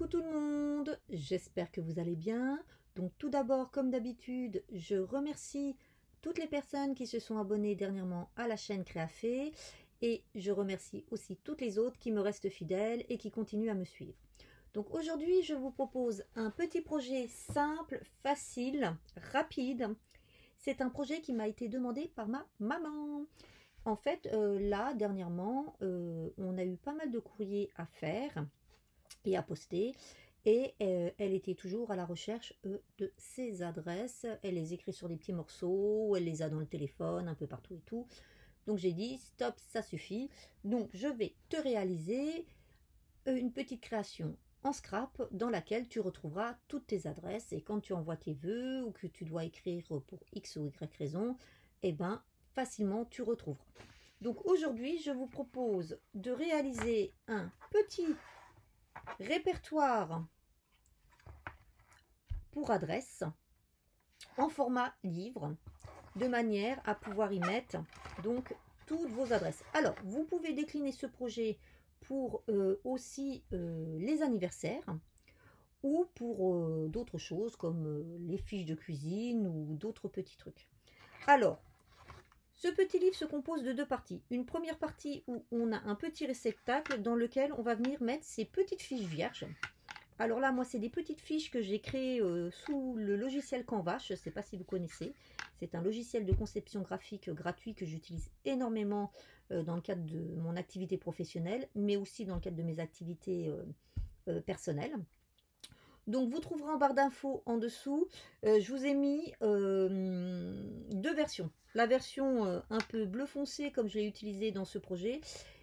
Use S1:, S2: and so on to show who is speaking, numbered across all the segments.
S1: Coucou tout le monde, j'espère que vous allez bien. Donc tout d'abord, comme d'habitude, je remercie toutes les personnes qui se sont abonnées dernièrement à la chaîne Créafé et je remercie aussi toutes les autres qui me restent fidèles et qui continuent à me suivre. Donc aujourd'hui, je vous propose un petit projet simple, facile, rapide. C'est un projet qui m'a été demandé par ma maman. En fait, là, dernièrement, on a eu pas mal de courriers à faire et à poster. Et elle était toujours à la recherche de ses adresses. Elle les écrit sur des petits morceaux, elle les a dans le téléphone, un peu partout et tout. Donc j'ai dit, stop, ça suffit. Donc je vais te réaliser une petite création en scrap dans laquelle tu retrouveras toutes tes adresses. Et quand tu envoies tes vœux ou que tu dois écrire pour X ou Y raison, eh ben, facilement tu retrouveras. Donc aujourd'hui, je vous propose de réaliser un petit répertoire pour adresse en format livre de manière à pouvoir y mettre donc toutes vos adresses. Alors vous pouvez décliner ce projet pour aussi les anniversaires ou pour d'autres choses comme les fiches de cuisine ou d'autres petits trucs. Alors ce petit livre se compose de deux parties. Une première partie où on a un petit réceptacle dans lequel on va venir mettre ces petites fiches vierges. Alors là, moi, c'est des petites fiches que j'ai créées sous le logiciel Canva. Je ne sais pas si vous connaissez. C'est un logiciel de conception graphique gratuit que j'utilise énormément dans le cadre de mon activité professionnelle, mais aussi dans le cadre de mes activités personnelles. Donc, vous trouverez en barre d'infos en dessous, je vous ai mis deux versions. La version un peu bleu foncé, comme je l'ai utilisée dans ce projet,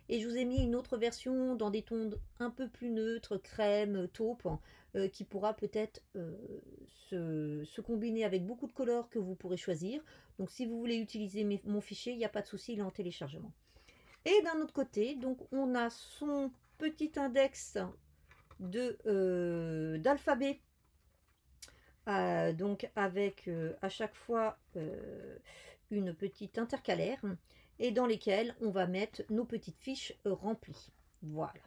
S1: et je vous ai mis une autre version dans des tons un peu plus neutres, crème, taupe, qui pourra peut-être se combiner avec beaucoup de couleurs que vous pourrez choisir. Donc, si vous voulez utiliser mon fichier, il n'y a pas de souci, il est en téléchargement. Et d'un autre côté, donc on a son petit index d'alphabet, donc avec à chaque fois une petite intercalaire et dans lesquelles on va mettre nos petites fiches remplies. Voilà.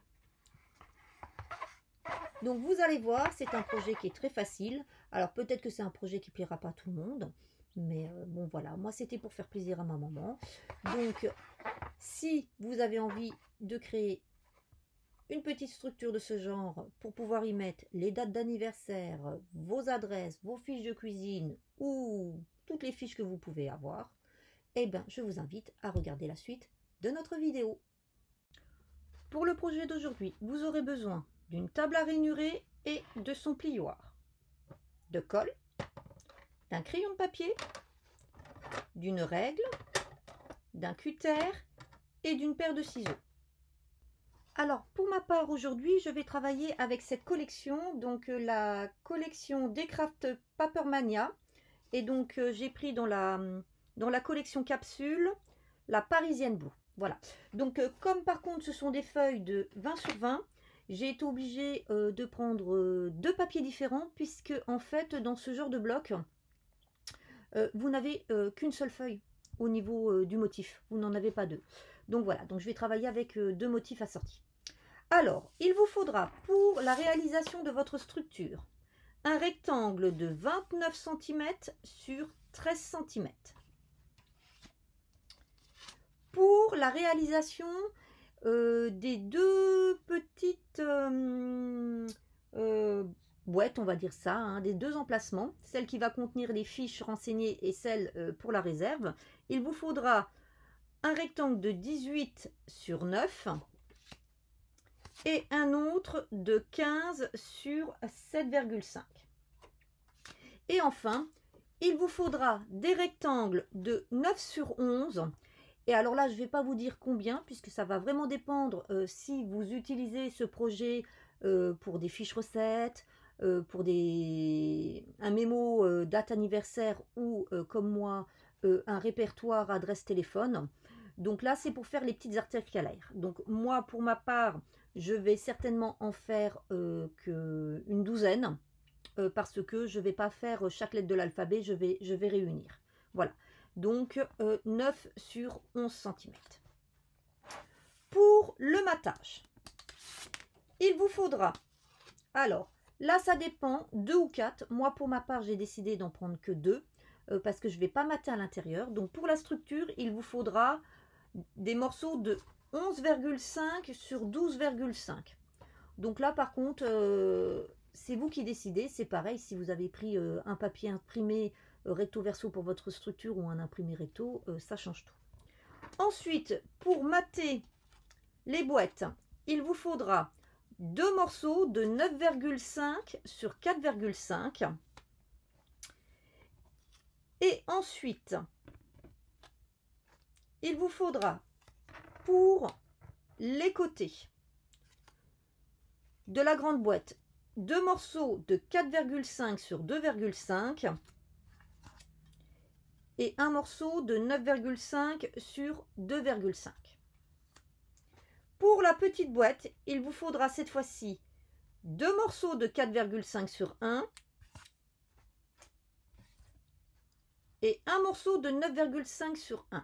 S1: Donc vous allez voir, c'est un projet qui est très facile. Alors peut-être que c'est un projet qui plaira pas à tout le monde, mais bon voilà, moi c'était pour faire plaisir à ma maman. Donc si vous avez envie de créer une petite structure de ce genre pour pouvoir y mettre les dates d'anniversaire, vos adresses, vos fiches de cuisine ou toutes les fiches que vous pouvez avoir, eh bien, je vous invite à regarder la suite de notre vidéo. Pour le projet d'aujourd'hui, vous aurez besoin d'une table à rainurer et de son plioir, de colle, d'un crayon de papier, d'une règle, d'un cutter et d'une paire de ciseaux. Alors, pour ma part, aujourd'hui, je vais travailler avec cette collection, donc la collection Decraft Papermania. Et donc, j'ai pris dans la collection capsule, la Parisienne Blue. Voilà. Donc, comme par contre, ce sont des feuilles de 20 sur 20, j'ai été obligée de prendre deux papiers différents, puisque, en fait, dans ce genre de bloc, vous n'avez qu'une seule feuille au niveau du motif. Vous n'en avez pas deux. Donc voilà, donc je vais travailler avec deux motifs assortis. Alors, il vous faudra pour la réalisation de votre structure un rectangle de 29 cm sur 13 cm. Pour la réalisation des deux petites boîtes, on va dire ça, hein, des deux emplacements, celle qui va contenir les fiches renseignées et celle pour la réserve, il vous faudra un rectangle de 18 sur 9 et un autre de 15 sur 7,5. Et enfin, il vous faudra des rectangles de 9 sur 11. Et alors là, je ne vais pas vous dire combien, puisque ça va vraiment dépendre si vous utilisez ce projet pour des fiches recettes, pour un mémo date anniversaire ou comme moi, un répertoire adresse téléphone. Donc là, c'est pour faire les petites intercalaires. Donc moi, pour ma part, je vais certainement en faire qu'une douzaine parce que je ne vais pas faire chaque lettre de l'alphabet, je vais réunir. Voilà, donc 9 sur 11 cm. Pour le matage, il vous faudra Alors, là, ça dépend, 2 ou 4. Moi, pour ma part, j'ai décidé d'en prendre que 2 parce que je ne vais pas mater à l'intérieur. Donc, pour la structure, il vous faudra des morceaux de 11,5 sur 12,5. Donc là, par contre, c'est vous qui décidez. C'est pareil, si vous avez pris un papier imprimé recto verso pour votre structure ou un imprimé recto, ça change tout. Ensuite, pour mater les boîtes, il vous faudra 2 morceaux de 9,5 sur 4,5. Et ensuite, il vous faudra pour les côtés de la grande boîte 2 morceaux de 4,5 sur 2,5 et un morceau de 9,5 sur 2,5. Pour la petite boîte, il vous faudra cette fois-ci 2 morceaux de 4,5 sur 1 et un morceau de 9,5 sur 1.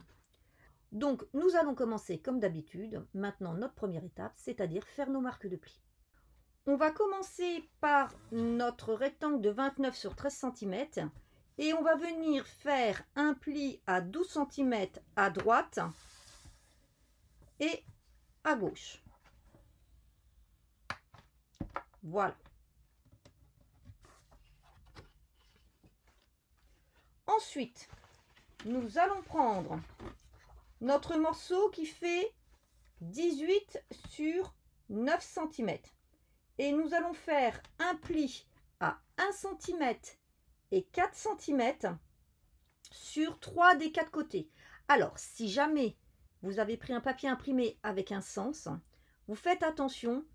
S1: Donc, nous allons commencer comme d'habitude, maintenant notre première étape, c'est-à-dire faire nos marques de pli. On va commencer par notre rectangle de 29 sur 13 cm et on va venir faire un pli à 12 cm à droite et à gauche. Voilà. Ensuite, nous allons prendre notre morceau qui fait 18 sur 9 cm. Et nous allons faire un pli à 1 cm et 4 cm sur 3 des 4 côtés. Alors, si jamais vous avez pris un papier imprimé avec un sens, vous faites attention,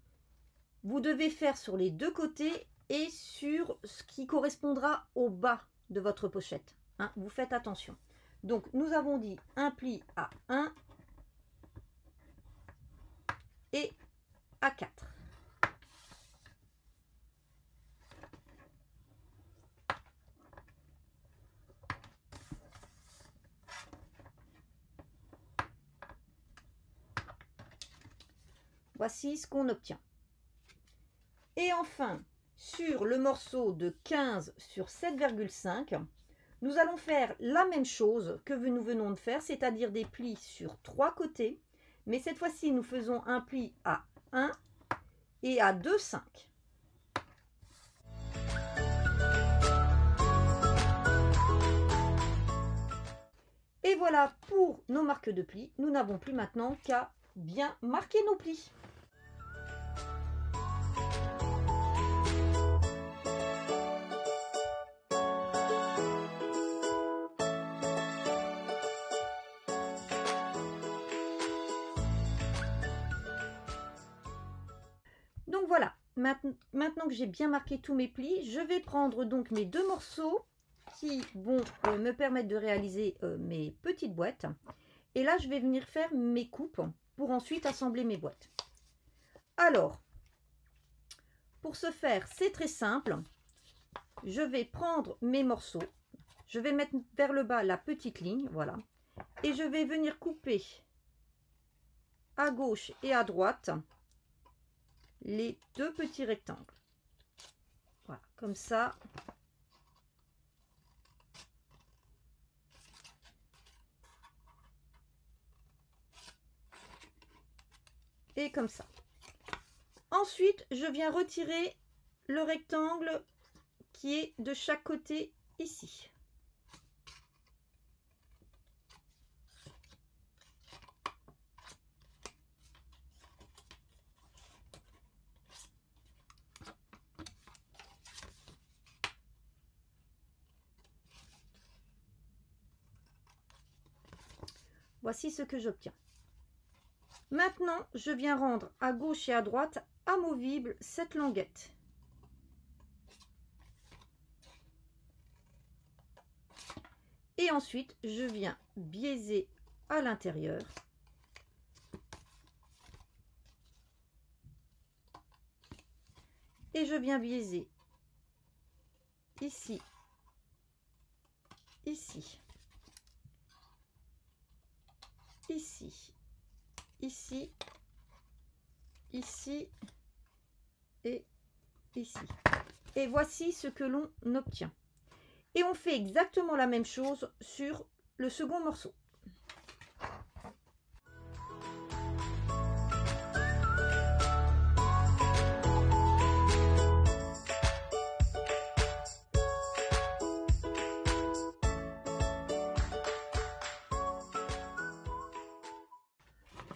S1: vous devez faire sur les 2 côtés et sur ce qui correspondra au bas de votre pochette. Hein, vous faites attention. Donc, nous avons dit un pli à 1 et à 4. Voici ce qu'on obtient. Et enfin, sur le morceau de 15 sur 7,5, nous allons faire la même chose que nous venons de faire, c'est-à-dire des plis sur 3 côtés. Mais cette fois-ci, nous faisons un pli à 1 et à 2,5. Et voilà pour nos marques de plis. Nous n'avons plus maintenant qu'à bien marquer nos plis. Donc voilà, maintenant que j'ai bien marqué tous mes plis, je vais prendre donc mes 2 morceaux qui vont me permettre de réaliser mes petites boîtes. Et là, je vais venir faire mes coupes pour ensuite assembler mes boîtes. Alors, pour ce faire, c'est très simple. Je vais prendre mes morceaux. Je vais mettre vers le bas la petite ligne, voilà. Et je vais venir couper à gauche et à droite les 2 petits rectangles. Voilà, comme ça. Et comme ça. Ensuite, je viens retirer le rectangle qui est de chaque côté ici. Voici ce que j'obtiens. Maintenant, je viens rendre à gauche et à droite amovible cette languette. Et ensuite, je viens biaiser à l'intérieur. Et je viens biaiser ici, ici, ici, ici, ici et ici. Et voici ce que l'on obtient. Et on fait exactement la même chose sur le second morceau.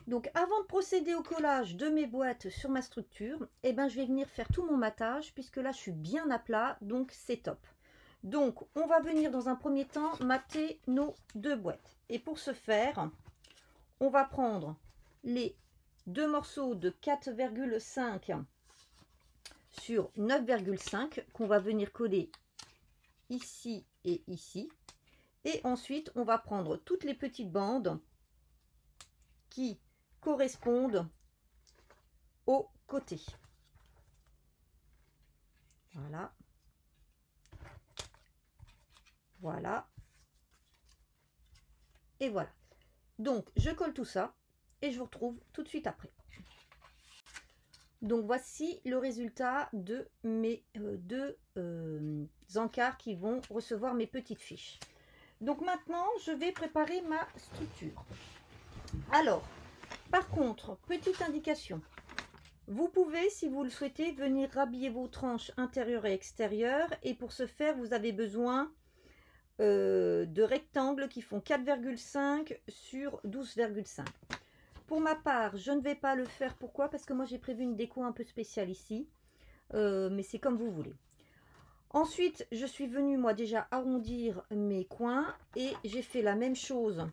S1: Donc avant de procéder au collage de mes boîtes sur ma structure, eh ben, je vais venir faire tout mon matage puisque là je suis bien à plat, donc c'est top. Donc on va venir dans un premier temps mater nos deux boîtes. Et pour ce faire, on va prendre les deux morceaux de 4,5 sur 9,5 qu'on va venir coller ici et ici. Et ensuite on va prendre toutes les petites bandes qui correspondent aux côtés. Voilà. Voilà. Et voilà. Donc, je colle tout ça et je vous retrouve tout de suite après. Donc, voici le résultat de mes deux encarts qui vont recevoir mes petites fiches. Donc, maintenant, je vais préparer ma structure. Alors, par contre, petite indication. Vous pouvez, si vous le souhaitez, venir rhabiller vos tranches intérieures et extérieures. Et pour ce faire, vous avez besoin de rectangles qui font 4,5 sur 12,5. Pour ma part, je ne vais pas le faire. Pourquoi? Parce que moi, j'ai prévu une déco un peu spéciale ici. Mais c'est comme vous voulez. Ensuite, je suis venue, moi, déjà arrondir mes coins. Et j'ai fait la même chose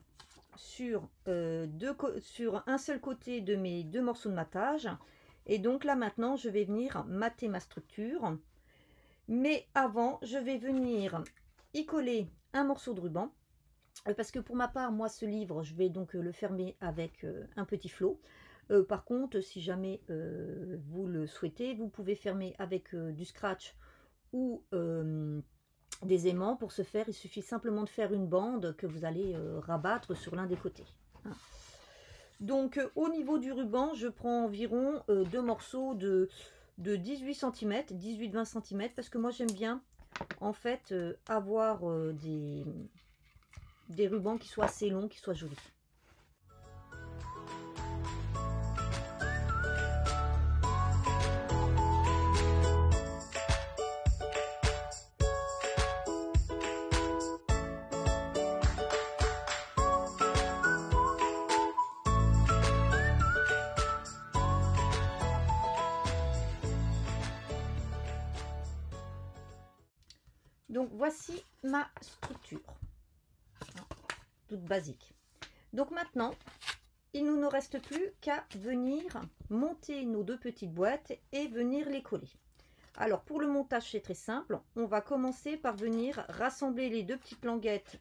S1: sur un seul côté de mes deux morceaux de matage. Et donc là, maintenant, je vais venir mater ma structure. Mais avant, je vais venir y coller un morceau de ruban parce que pour ma part, moi, ce livre, je vais donc le fermer avec un petit flot. Par contre, si jamais vous le souhaitez, vous pouvez fermer avec du scratch ou des aimants. Pour ce faire, il suffit simplement de faire une bande que vous allez rabattre sur l'un des côtés. Donc au niveau du ruban, je prends environ deux morceaux de 18 cm, 18-20 cm, parce que moi j'aime bien en fait avoir des rubans qui soient assez longs, qui soient jolis. Donc voici ma structure, toute basique. Donc maintenant, il ne nous reste plus qu'à venir monter nos deux petites boîtes et venir les coller. Alors pour le montage, c'est très simple. On va commencer par venir rassembler les deux petites languettes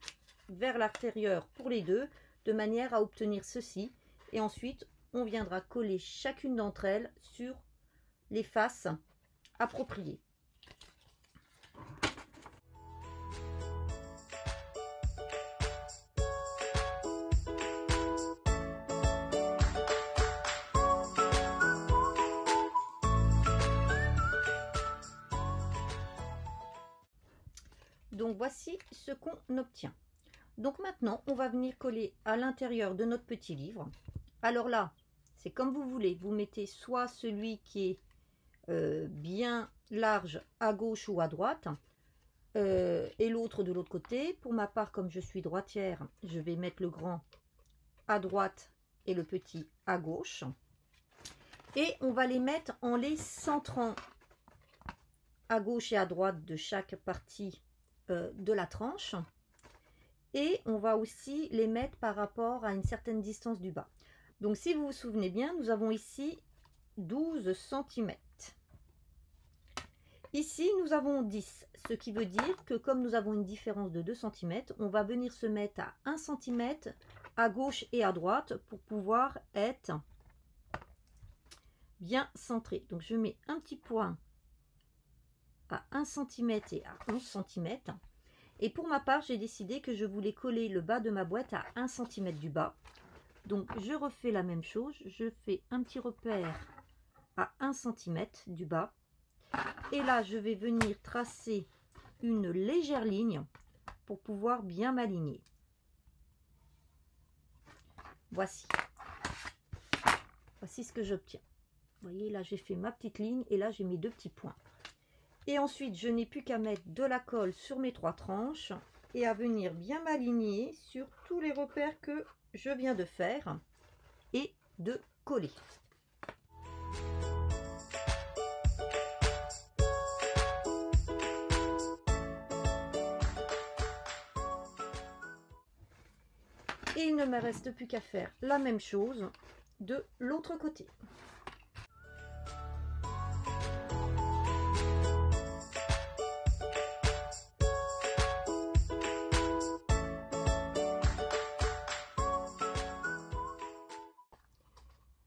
S1: vers l'intérieur pour les deux, de manière à obtenir ceci. Et ensuite, on viendra coller chacune d'entre elles sur les faces appropriées. Donc voici ce qu'on obtient. Donc maintenant, on va venir coller à l'intérieur de notre petit livre. Alors là, c'est comme vous voulez. Vous mettez soit celui qui est bien large à gauche ou à droite, et l'autre de l'autre côté. Pour ma part, comme je suis droitière, je vais mettre le grand à droite et le petit à gauche. Et on va les mettre en les centrant à gauche et à droite de chaque partie de la tranche. Et on va aussi les mettre par rapport à une certaine distance du bas. Donc si vous vous souvenez bien, nous avons ici 12 cm. Ici, nous avons 10, ce qui veut dire que comme nous avons une différence de 2 cm, on va venir se mettre à 1 cm à gauche et à droite pour pouvoir être bien centré. Donc je mets un petit point à 1 cm et à 11 cm. Et pour ma part, j'ai décidé que je voulais coller le bas de ma boîte à 1 cm du bas. Donc je refais la même chose, je fais un petit repère à 1 cm du bas. Et là, je vais venir tracer une légère ligne pour pouvoir bien m'aligner. Voici. Voici ce que j'obtiens. Vous voyez, là, j'ai fait ma petite ligne et là, j'ai mes deux petits points. Et ensuite, je n'ai plus qu'à mettre de la colle sur mes 3 tranches et à venir bien m'aligner sur tous les repères que je viens de faire et de coller. Et il ne me reste plus qu'à faire la même chose de l'autre côté.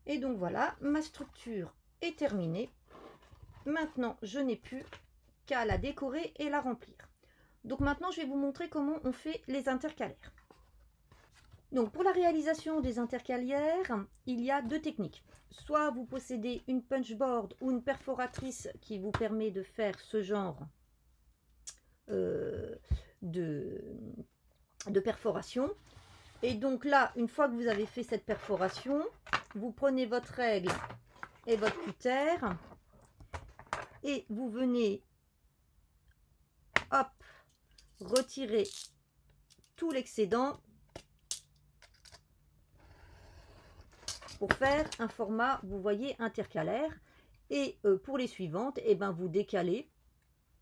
S1: Et donc voilà, ma structure est terminée. Maintenant, je n'ai plus qu'à la décorer et la remplir. Donc maintenant, je vais vous montrer comment on fait les intercalaires. Donc pour la réalisation des intercalaires, il y a 2 techniques. Soit vous possédez une punchboard ou une perforatrice qui vous permet de faire ce genre de perforation. Et donc là, une fois que vous avez fait cette perforation, vous prenez votre règle et votre cutter et vous venez, hop, retirer tout l'excédent pour faire un format, vous voyez, intercalaire. Et pour les suivantes, eh ben, vous décalez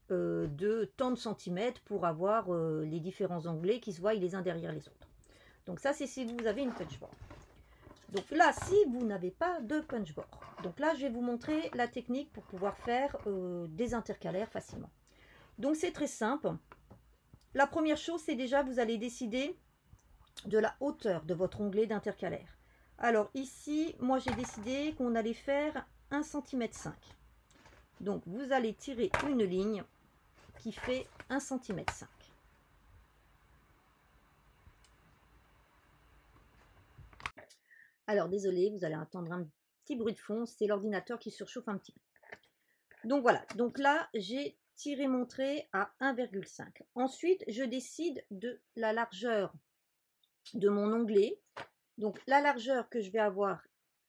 S1: de tant de centimètres pour avoir les différents onglets qui se voient les uns derrière les autres. Donc ça, c'est si vous avez une punchboard. Donc là, si vous n'avez pas de punchboard, donc là, je vais vous montrer la technique pour pouvoir faire des intercalaires facilement. Donc c'est très simple. La première chose, c'est déjà, vous allez décider de la hauteur de votre onglet d'intercalaire. Alors ici, moi j'ai décidé qu'on allait faire 1,5 cm. Donc vous allez tirer une ligne qui fait 1,5 cm. Alors désolé, vous allez entendre un petit bruit de fond, c'est l'ordinateur qui surchauffe un petit peu. Donc voilà, donc là j'ai tiré mon trait à 1,5. Ensuite, je décide de la largeur de mon onglet. Donc la largeur que je vais avoir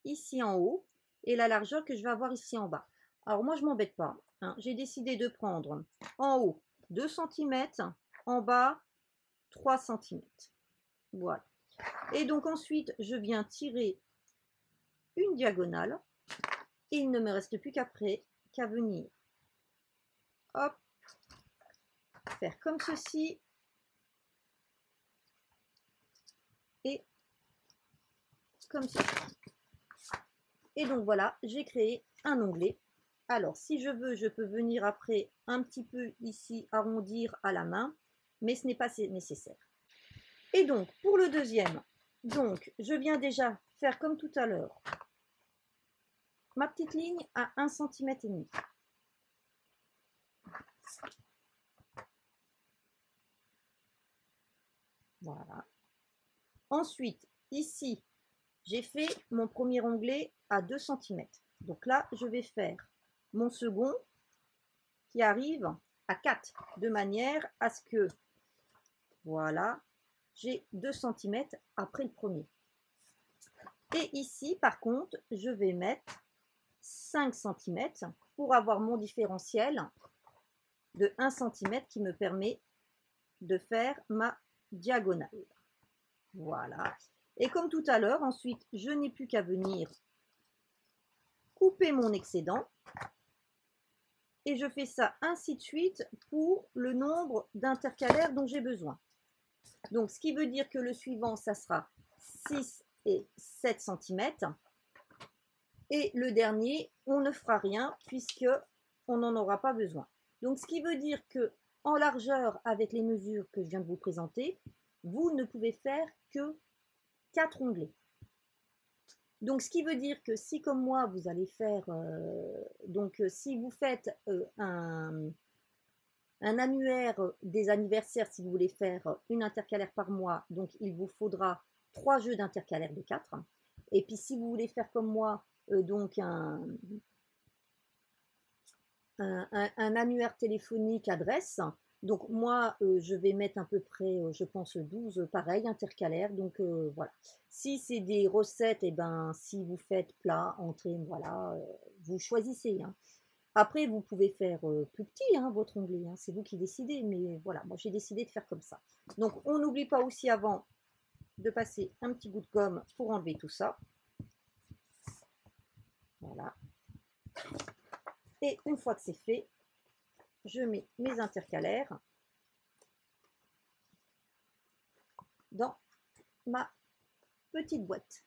S1: ici en haut et la largeur que je vais avoir ici en bas. Alors moi je m'embête pas, hein. J'ai décidé de prendre en haut 2 cm, en bas 3 cm. Voilà. Et donc ensuite je viens tirer une diagonale et il ne me reste plus qu'à venir, hop, faire comme ceci et comme ceci. Et donc voilà, j'ai créé un onglet. Alors si je veux, je peux venir après un petit peu ici arrondir à la main, mais ce n'est pas nécessaire. Et donc pour le deuxième, donc je viens déjà faire comme tout à l'heure ma petite ligne à 1,5 cm. Voilà. Ensuite, ici, j'ai fait mon premier onglet à 2 cm. Donc là, je vais faire mon second qui arrive à 4, de manière à ce que, voilà, j'ai 2 cm après le premier. Et ici, par contre, je vais mettre 5 cm pour avoir mon différentiel de 1 cm qui me permet de faire ma diagonale. Voilà. Et comme tout à l'heure, ensuite, je n'ai plus qu'à venir couper mon excédent. Et je fais ça ainsi de suite pour le nombre d'intercalaires dont j'ai besoin. Donc, ce qui veut dire que le suivant, ça sera 6 et 7 cm. Et le dernier, on ne fera rien puisque on n'en aura pas besoin. Donc, ce qui veut dire que en largeur, avec les mesures que je viens de vous présenter, vous ne pouvez faire que 4 onglets. Donc, ce qui veut dire que si, comme moi, vous allez faire, si vous faites un annuaire des anniversaires, si vous voulez faire une intercalaire par mois, donc il vous faudra 3 jeux d'intercalaire de 4. Et puis, si vous voulez faire comme moi, donc un annuaire téléphonique adresse. Donc moi, je vais mettre à peu près, je pense 12 pareils, intercalaires. Donc voilà. Si c'est des recettes, et ben si vous faites plat, entrée, voilà, vous choisissez, hein. Après, vous pouvez faire plus petit, hein, votre onglet, hein, c'est vous qui décidez. Mais voilà, moi j'ai décidé de faire comme ça. Donc on n'oublie pas aussi avant de passer un petit bout de gomme pour enlever tout ça. Voilà. Et une fois que c'est fait, je mets mes intercalaires dans ma petite boîte.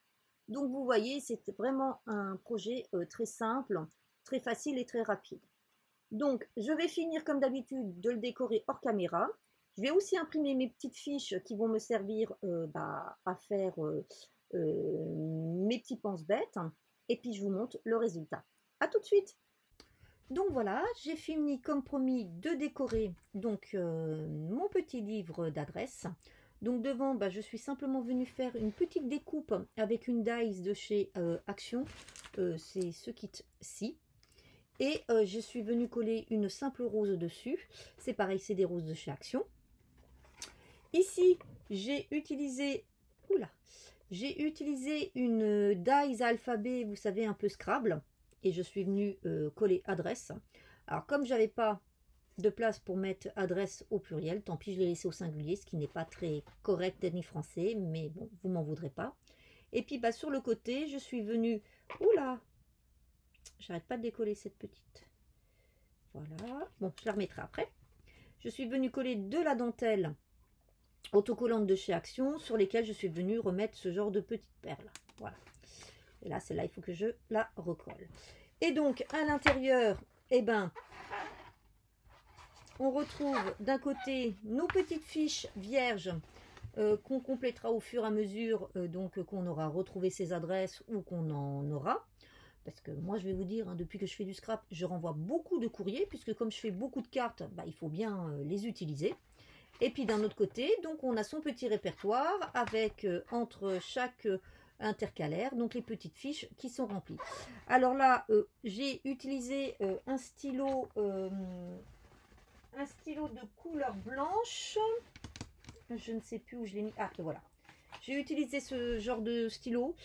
S1: Donc vous voyez, c'est vraiment un projet très simple, très facile et très rapide. Donc je vais finir comme d'habitude de le décorer hors caméra. Je vais aussi imprimer mes petites fiches qui vont me servir à faire mes petits pense-bêtes. Et puis je vous montre le résultat. À tout de suite. Donc voilà, j'ai fini comme promis de décorer donc mon petit livre d'adresse. Donc devant, je suis simplement venue faire une petite découpe avec une dies de chez Action. C'est ce kit-ci. Et je suis venue coller une simple rose dessus. C'est pareil, c'est des roses de chez Action. Ici, j'ai utilisé une dies alphabet, vous savez, un peu Scrabble. Et je suis venue coller adresse. Alors comme j'avais pas de place pour mettre adresse au pluriel, tant pis, je l'ai laissé au singulier, ce qui n'est pas très correct ni français, mais bon, vous m'en voudrez pas. Et puis sur le côté, je suis venue, oula, j'arrête pas de décoller cette petite. Voilà, bon, je la remettrai après. Je suis venue coller de la dentelle autocollante de chez Action, sur lesquelles je suis venue remettre ce genre de petites perles. Voilà. Et là, celle-là, il faut que je la recolle. Et donc, à l'intérieur, on retrouve d'un côté nos petites fiches vierges qu'on complétera au fur et à mesure donc qu'on aura retrouvé ces adresses ou qu'on en aura. Parce que moi, je vais vous dire, hein, depuis que je fais du scrap, je renvoie beaucoup de courriers, puisque comme je fais beaucoup de cartes, il faut bien les utiliser. Et puis d'un autre côté, donc on a son petit répertoire avec entre chaque intercalaire, donc les petites fiches qui sont remplies. Alors là, j'ai utilisé un stylo de couleur blanche. Je ne sais plus où je l'ai mis. Ah, voilà. J'ai utilisé ce genre de stylo.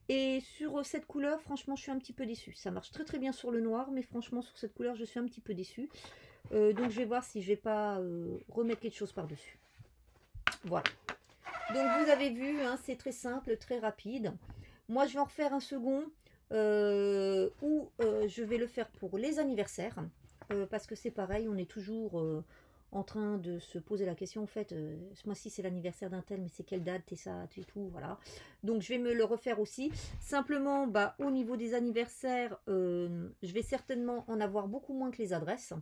S1: Et sur cette couleur, franchement, je suis un petit peu déçue. Ça marche très très bien sur le noir, mais franchement, sur cette couleur, je suis un petit peu déçue. Donc je vais voir si je vais pas remettre quelque chose par-dessus. Voilà. Donc vous avez vu, hein, c'est très simple, très rapide. Moi, je vais en refaire un second où je vais le faire pour les anniversaires. Parce que c'est pareil, on est toujours en train de se poser la question, en fait, ce mois-ci c'est l'anniversaire d'un tel, mais c'est quelle date, et ça, et tout, voilà. Donc je vais me le refaire aussi. Simplement, au niveau des anniversaires, je vais certainement en avoir beaucoup moins que les adresses.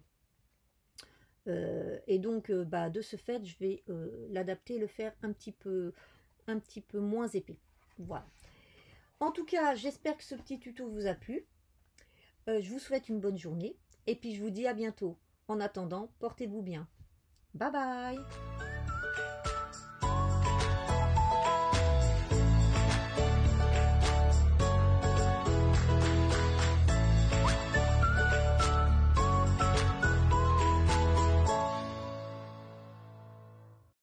S1: Et donc, de ce fait, je vais l'adapter, le faire un petit peu moins épais. Voilà. En tout cas, j'espère que ce petit tuto vous a plu. Je vous souhaite une bonne journée. Et puis, je vous dis à bientôt. En attendant, portez-vous bien. Bye bye!